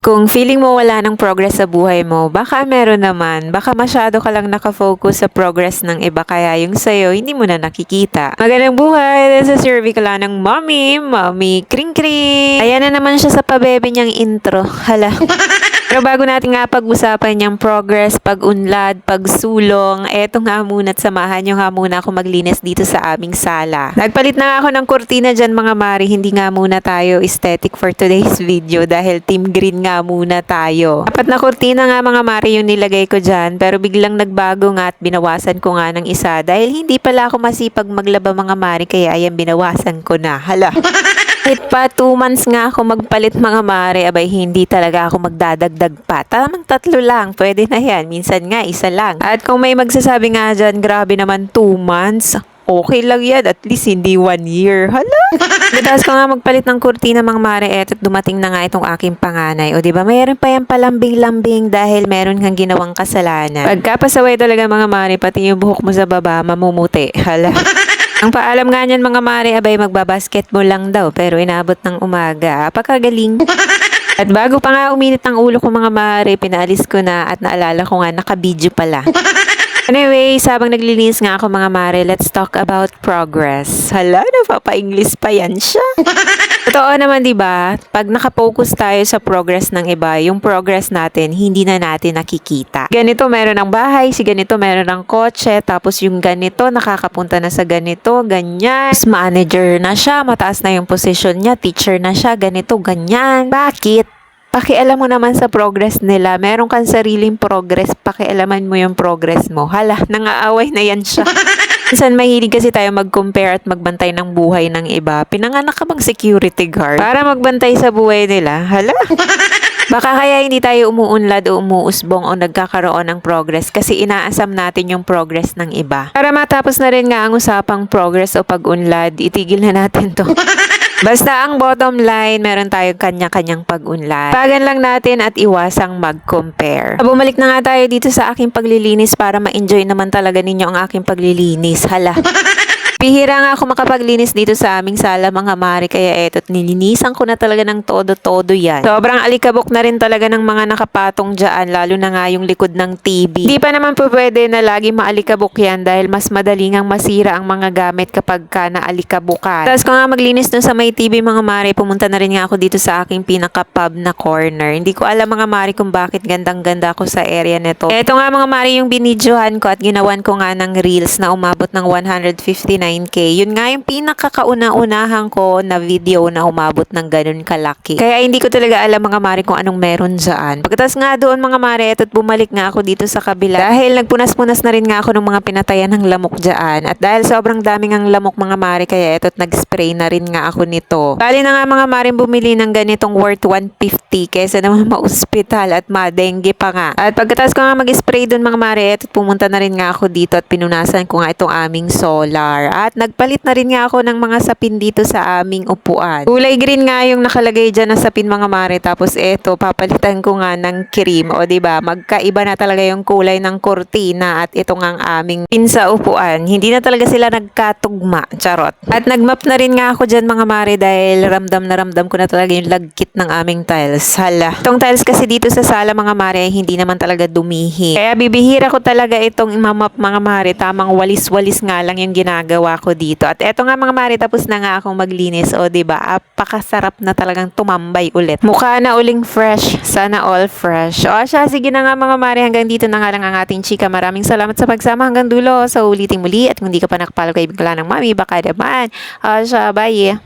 Kung feeling mo wala ng progress sa buhay mo, baka meron naman. Baka masyado ka lang nakafocus sa progress ng iba kaya yung sa'yo hindi mo na nakikita. Magandang buhay! This is your Vicala ng Mommy Kring Kring! Ayan na naman siya sa pabebe niyang intro. Hala. Pero bago natin nga pag-usapan yung progress, pag-unlad, pagsulong, eto nga muna at samahan nyo nga muna ako maglinis dito sa aming sala. Nagpalit na nga ako ng kurtina dyan mga mari, hindi nga muna tayo aesthetic for today's video dahil team green nga muna tayo. Apat na kurtina nga mga mari yung nilagay ko dyan pero biglang nagbago nga at binawasan ko nga ng isa dahil hindi pala ako masipag maglaba mga mari kaya ayan binawasan ko na. Hala. Kahit pa 2 months nga ako magpalit mga mare, abay hindi talaga ako magdadagdag pa. Tamang 3 lang, pwede na yan. Minsan nga 1 lang. At kung may magsasabi nga dyan, grabe naman 2 months. Okay lang yan, at least hindi 1 year. Hala! Tapos ko nga magpalit ng kurtina mga mare, eto't dumating na nga itong aking panganay. O diba, mayroon pa yan palambing-lambing dahil meron kang ginawang kasalanan. Pagkapasaway talaga mga mare, pati yung buhok mo sa baba, mamumuti. Hala! Ang paalam nga niyan mga mare, abay magbabasketball lang daw pero inabot ng umaga. Apakagaling. At bago pa nga uminit ang ulo ko mga mare, pinaalis ko na at naalala ko nga nakabidyo pala. Anyway, habang naglilinis nga ako mga mare, let's talk about progress. Hala, napapa-English pa yan siya. Totoo naman 'di ba? Pag naka-focus tayo sa progress ng iba, yung progress natin hindi na natin nakikita. Ganito meron ng bahay, si ganito meron ng kotse, tapos yung ganito nakakapunta na sa ganito, ganyan. Tapos manager na siya, mataas na yung position niya, teacher na siya, ganito, ganyan. Bakit? Pakialam mo naman sa progress nila. Meron kang sariling progress, pakialaman mo yung progress mo. Hala, nangaaway na yan siya. Minsan mahilig kasi tayo mag-compare at magbantay ng buhay ng iba. Pinanganak ka bang security guard para magbantay sa buhay nila? Hala? Baka kaya hindi tayo umuunlad o umuusbong o nagkakaroon ng progress kasi inaasam natin yung progress ng iba. Para matapos na rin nga ang usapang progress o pag-unlad, itigil na natin to. Basta ang bottom line, meron tayong kanya-kanyang pag-unlad. Pagan lang natin at iwasang mag-compare. Bumalik na nga tayo dito sa aking paglilinis para ma-enjoy naman talaga ninyo ang aking paglilinis. Hala. Bihira nga ako makapaglinis dito sa aming sala mga mari kaya eto't nilinisan ko na talaga ng todo-todo yan. Sobrang alikabok na rin talaga ng mga nakapatong dyan lalo na nga yung likod ng TV. Di pa naman po pwede na lagi maalikabok yan dahil mas madaling ang masira ang mga gamit kapag ka naalikabukan. Tapos kung nga maglinis dun sa may TV mga mari, pumunta na rin nga ako dito sa aking pinaka-pub na corner. Hindi ko alam mga mari kung bakit gandang-ganda ako sa area nito. Eto nga mga mari yung binidyohan ko at ginawan ko nga ng reels na umabot ng 159K. Yun nga yung pinakakauna-unahan ko na video na umabot ng ganun kalaki. Kaya hindi ko talaga alam mga mare kung anong meron dyan. Pagkatas nga doon mga mare, eto't bumalik nga ako dito sa kabila. Dahil nagpunas-punas na rin nga ako ng mga pinatayan ng lamok dyan. At dahil sobrang daming ang lamok mga mare, kaya eto't nag-spray na rin nga ako nito. Bali na nga mga mare bumili ng ganitong worth 150 kesa naman ma-ospital at ma-dengue pa nga. At pagkatas ko nga mag-spray doon mga mare, eto't pumunta na rin nga ako dito at pinunasan ko nga itong aming solar. At nagpalit na rin nga ako ng mga sapin dito sa aming upuan. Kulay green nga yung nakalagay dyan na sapin mga mare. Tapos eto, papalitan ko nga ng cream. O diba, magkaiba na talaga yung kulay ng kurtina at ito nga ang aming pin sa upuan. Hindi na talaga sila nagkatugma. Charot. At nagmap na rin nga ako dyan mga mare dahil ramdam na ramdam ko na talaga yung lagkit ng aming tiles. Hala. Itong tiles kasi dito sa sala mga mare hindi naman talaga dumihi. Kaya bibihira ko talaga itong imamap mga mare. Tamang walis-walis nga lang yung ginagawa ko dito. At eto nga mga mare, tapos na nga akong maglinis. O diba, apakasarap na talagang tumambay ulit. Mukha na uling fresh. Sana all fresh. O siya, sige na nga mga mare, hanggang dito na nga lang ang ating chika. Maraming salamat sa pagsama hanggang dulo. Sa uliting muli. At kung di ka pa nakapalo kay Bigla ng Mami, baka naman. O siya, bye.